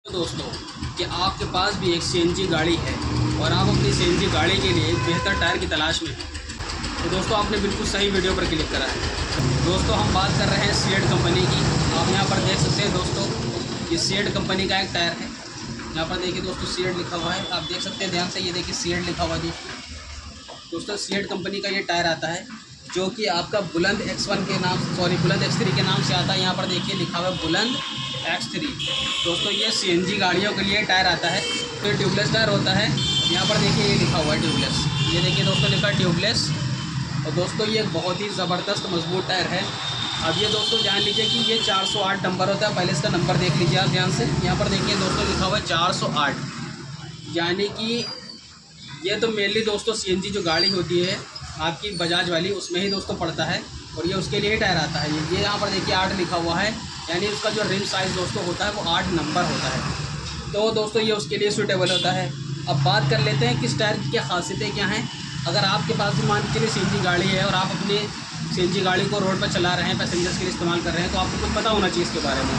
दोस्तों कि आपके पास भी एक सीएनजी गाड़ी है और आप अपनी सीएनजी गाड़ी के लिए एक बेहतर टायर की तलाश में हैं, तो दोस्तों आपने बिल्कुल सही वीडियो पर क्लिक करा है। दोस्तों हम बात कर रहे हैं सीएट कंपनी की। आप यहाँ पर देख सकते हैं दोस्तों, ये सीएट कंपनी का एक टायर है। यहाँ पर देखिए दोस्तों सीएट लिखा हुआ है, आप देख सकते हैं ध्यान से। ये देखिए सीएट लिखा हुआ है दोस्तों सीएट कंपनी का ये टायर आता है जो कि आपका बुलंद X1 के नाम बुलंद X3 के नाम से आता है। यहाँ पर देखिए लिखा हुआ है बुलंद X3। दोस्तों ये सीएनजी गाड़ियों के लिए टायर आता है, तो ट्यूबलेस टायर होता है। यहाँ पर देखिए ये लिखा हुआ है ट्यूबलेस, ये देखिए दोस्तों लिखा है ट्यूबलेस। और दोस्तों ये बहुत ही ज़बरदस्त मजबूत टायर है। अब ये दोस्तों जान लीजिए कि ये 408 नंबर होता है। पहले इसका नंबर देख लीजिए आप ध्यान से। यहाँ पर देखिए दोस्तों लिखा हुआ है 408, यानी कि ये तो मेनली दोस्तों सीएनजी जो गाड़ी होती है आपकी बजाज वाली, उसमें ही दोस्तों पड़ता है और ये उसके लिए टायर आता है। ये यहाँ पर देखिए 8 लिखा हुआ है, यानी उसका जो रिम साइज़ दोस्तों होता है वो 8 नंबर होता है। तो दोस्तों ये उसके लिए सूटेबल होता है। अब बात कर लेते हैं कि इस टायर की क्या खासियतें क्या हैं। अगर आपके पास भी मान के चलिए सीएनजी गाड़ी है और आप अपनी सीएनजी गाड़ी को रोड पर चला रहे हैं, पैसेंजर्स के लिए इस्तेमाल कर रहे हैं, तो आपको कुछ पता होना चाहिए इसके बारे में।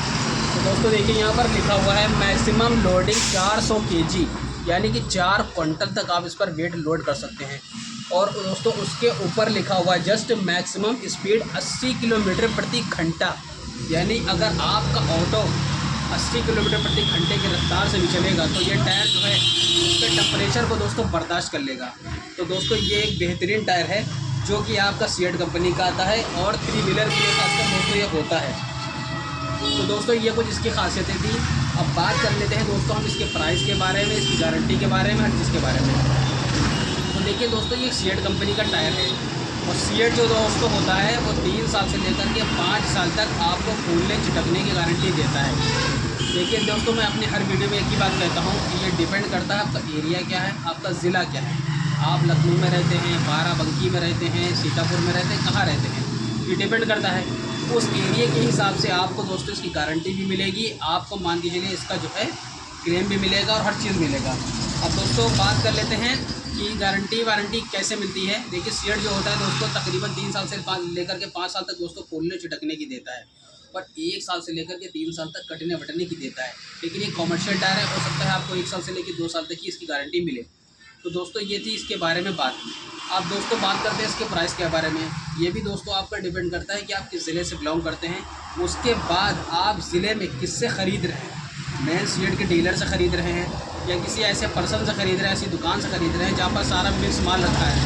तो दोस्तों देखिए यहाँ पर लिखा हुआ है मैक्सिमम लोडिंग 400 kg, यानी कि 4 क्विंटल तक आप इस पर वेट लोड कर सकते हैं। और दोस्तों उसके ऊपर लिखा हुआ है जस्ट मैक्सिमम स्पीड 80 किलोमीटर प्रति घंटा, यानी अगर आपका ऑटो 80 किलोमीटर प्रति घंटे की रफ्तार से भी चलेगा तो ये टायर जो है उसके टेम्परेचर को दोस्तों बर्दाश्त कर लेगा। तो दोस्तों ये एक बेहतरीन टायर है जो कि आपका सीएट कंपनी का आता है और 3 व्हीलर के लिए खासकर दोस्तों ये होता है। तो दोस्तों ये कुछ इसकी खासियतें थी। अब बात कर लेते हैं दोस्तों हम इसके प्राइस के बारे में, इसकी गारंटी के बारे में, हर चीज़ के बारे में। तो देखिए दोस्तों ये सीएट कंपनी का टायर है और सीएट जो दोस्तों होता है वो 3 साल से लेकर के 5 साल तक आपको फूलने चिटकने की गारंटी देता है। देखिए दोस्तों मैं अपनी हर वीडियो में एक ही बात कहता हूँ कि ये डिपेंड करता है आपका एरिया क्या है, आपका ज़िला क्या है। आप लखनऊ में रहते हैं, बाराबंकी में रहते हैं, सीतापुर में रहते हैं, कहाँ रहते हैं, ये डिपेंड करता है। उस एरिया के हिसाब से आपको दोस्तों इसकी गारंटी भी मिलेगी, आपको मान के चलिए इसका जो है क्लेम भी मिलेगा और हर चीज़ मिलेगा। अब दोस्तों बात कर लेते हैं कि गारंटी वारंटी कैसे मिलती है। देखिए सीएट जो होता है दोस्तों तकरीबन 3 साल से लेकर के 5 साल तक दोस्तों खोलने चिटकने की देता है, पर 1 साल से लेकर के 3 साल तक कटने वटने की देता है। लेकिन ये कॉमर्शियल टायर है, हो सकता है आपको 1 साल से लेकर 2 साल तक की इसकी गारंटी मिले। तो दोस्तों ये थी इसके बारे में बात। आप दोस्तों बात करते हैं इसके प्राइस के बारे में। ये भी दोस्तों आप पर डिपेंड करता है कि आप किस ज़िले से बिलोंग करते हैं, उसके बाद आप ज़िले में किससे ख़रीद रहे हैं। मेन सीएट के डीलर से ख़रीद रहे हैं या किसी ऐसे पर्सन से ख़रीद रहे हैं, ऐसी दुकान से ख़रीद रहे हैं जहाँ पर सारा मिक्स माल रखा है,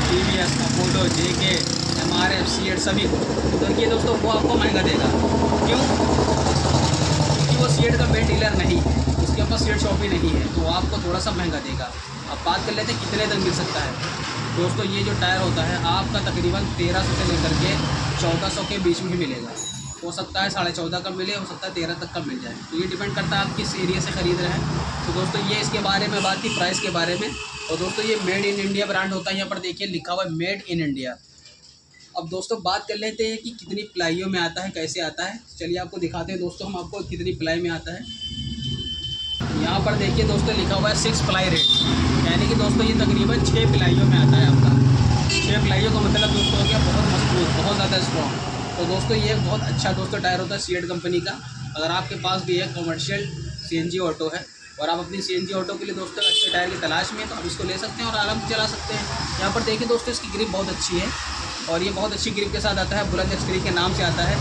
TVS, Apollo, JK, MRF, CEAT सभी। तो ये दोस्तों वो आपको महंगा देगा। क्यों? क्योंकि वो सीएट का मेन डीलर नहीं है, उसके पास सीएट शॉप ही नहीं है, तो वो आपको थोड़ा सा महंगा देगा। अब बात कर लेते हैं कितने तक मिल सकता है। दोस्तों ये जो टायर होता है आपका तकरीबन 1300 से लेकर के 1400 के बीच में ही मिलेगा। हो सकता है 14.5 का मिले, हो सकता है 13 तक का मिल जाए। तो ये डिपेंड करता है आप किस एरिया से ख़रीद रहे हैं। तो दोस्तों ये इसके बारे में बात की प्राइस के बारे में। और दोस्तों ये मेड इन इंडिया ब्रांड होता है, यहाँ पर देखिए लिखा हुआ है मेड इन इंडिया। अब दोस्तों बात कर लेते हैं कि कितनी प्लाइयों में आता है, कैसे आता है। चलिए आपको दिखाते हैं दोस्तों हम आपको कितनी प्लाई में आता है। यहाँ पर देखिए दोस्तों लिखा हुआ है 6 प्लाई रेट, यानी कि दोस्तों ये तकरीबन 6 प्लाइयों में आता है आपका। 6 प्लाइयों का मतलब दोस्तों हो गया बहुत मजबूत, बहुत ज़्यादा स्ट्रॉन्ग। तो दोस्तों ये बहुत अच्छा दोस्तों टायर होता है सीएट कंपनी का। अगर आपके पास भी एक कमर्शियल सीएनजी ऑटो है और आप अपनी सीएनजी ऑटो के लिए दोस्तों अच्छे टायर की तलाश में हैं, तो आप इसको ले सकते हैं और आराम से चला सकते हैं। यहाँ पर देखिए दोस्तों इसकी ग्रिप बहुत अच्छी है और ये बहुत अच्छी ग्रिप के साथ आता है, बुलंद X3 के नाम से आता है।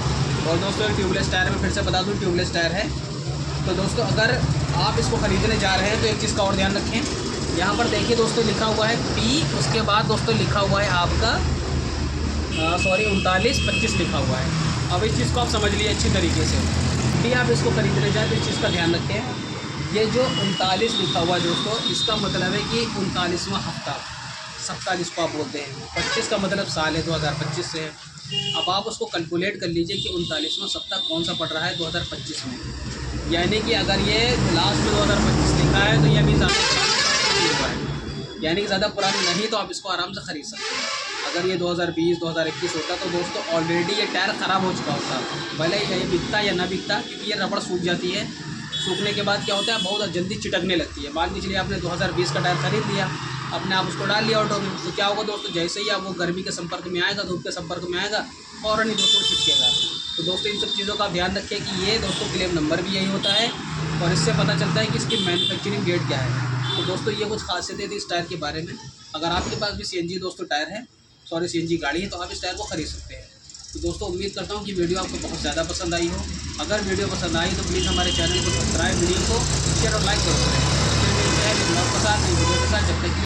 और दोस्तों ट्यूबलेस टायर में फिर से बता दूँ ट्यूबलेस टायर है। तो दोस्तों अगर आप इसको ख़रीदने जा रहे हैं तो एक चीज़ का और ध्यान रखें। यहाँ पर देखिए दोस्तों लिखा हुआ है P, उसके बाद दोस्तों लिखा हुआ है आपका 3925 लिखा हुआ है। अब इस चीज़ को आप समझ लीजिए अच्छी तरीके से। भी आप इसको ख़रीदने जाए तो इस चीज़ का ध्यान रखें। ये जो 39 लिखा हुआ है दोस्तों, इसका मतलब है कि 39वां हफ्ता, सप्ताह जिसको आप बोलते हैं। 25 का मतलब साल है, 2025 से है। अब आप उसको कैलकुलेट कर लीजिए कि 39वां सप्ताह कौन सा पड़ रहा है 2025 में। यानी कि अगर ये लास्ट में 2025 लिखा है तो ये अभी ज़्यादा पुरानी हुआ है, यानी कि ज़्यादा पुरानी नहीं, तो आप इसको आराम से ख़रीद सकते हैं। अगर ये 2020 2021 होता तो दोस्तों ऑलरेडी ये टायर ख़राब हो चुका होता, भले ही ये बिकता या ना बिकता, क्योंकि ये रबड़ सूख जाती है। सूखने के बाद क्या होता है बहुत जल्दी चिटकने लगती है। मान लीजिए आपने 2020 का टायर ख़रीद लिया, अपने आप उसको डाल लिया ऑटो में, तो क्या होगा दोस्तों, जैसे ही आप वो गर्मी के संपर्क में आएगा, धूप के संपर्क में आएगा, फ़ौरन ही दोस्तों चिपकेगा। तो दोस्तों इन सब चीज़ों का ध्यान रखें कि ये दोस्तों क्लेम नंबर भी यही होता है और इससे पता चलता है कि इसकी मैन्युफैक्चरिंग डेट क्या है। तो दोस्तों ये कुछ खासियतें थी इस टायर के बारे में। अगर आपके पास भी CNG दोस्तों टायर है, सॉरी CNG गाड़ी है, तो आप इस टायर को खरीद सकते हैं। तो दोस्तों उम्मीद करता हूँ कि वीडियो आपको बहुत ज़्यादा पसंद आई हो। अगर वीडियो पसंद आई तो प्लीज़ हमारे चैनल को सब्सक्राइब, वीडियो को शेयर और लाइक करो। फिर मिलते हैं वीडियो के साथ, जब तक